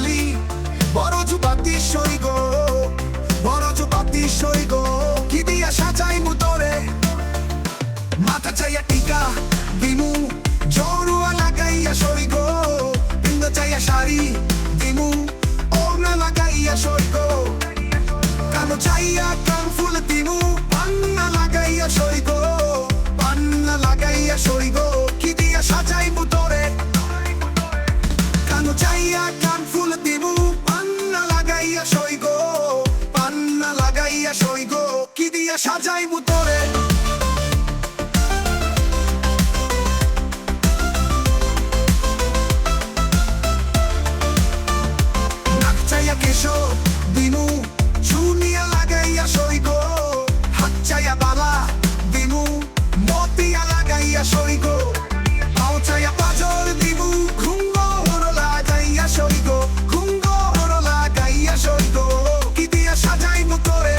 বালি বড় জুবাতি সই গো, বড় জুবাতি সই গো, কি দিয়া সাজাই মুতরে মাথা চাইয়া টিকা দিমু জড়ুয়া লাগাইয়া সই গো, পিন্দ চাইয়া শাড়ি দিমু ওড়না লাগাইয়া সই গো, কানো চাইয়া কান ফুল দিমু পান্না লাগাইয়া সই গো, পান্না লাগাইয়া সই গো, কি দিয়া সাজাই মুতরে কানো চাইয়া কান ফুল দিমু পান্না লাগাইয়া সই গো, পান্না লাগাইয়া সই গো, কি দিয়া সাজাই মুতরে কেশো দিমু চুনিয়া লাগাইয়া সই গো, হাত চাইয়া বালা দিমু মতিয়া লাগাইয়া সই গো, পাও চাইয়া পাজর দিমু ঘুঙ্গর লাগাইয়া সই গো, ঘুঙ্গর লাগাইয়া সই গো, কি দিয়া সাজাই মুতরে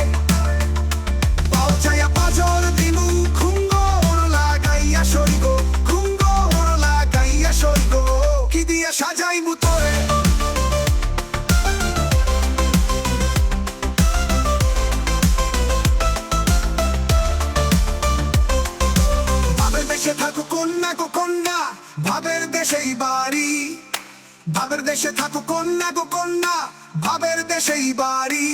পাও চাইয়া পাজর দিমু ঘুঙ্গর লাগাইয়া সই গো, ঘুঙ্গর লাগাইয়া সই গো, কি দিয়া সাজাই মুতরে থাকো কন্যা গো কন্যা ভাবের দেশেই বাড়ি, ভাবের দেশে থাকো কন্যা গো কন্যা ভাবের দেশেই বাড়ি।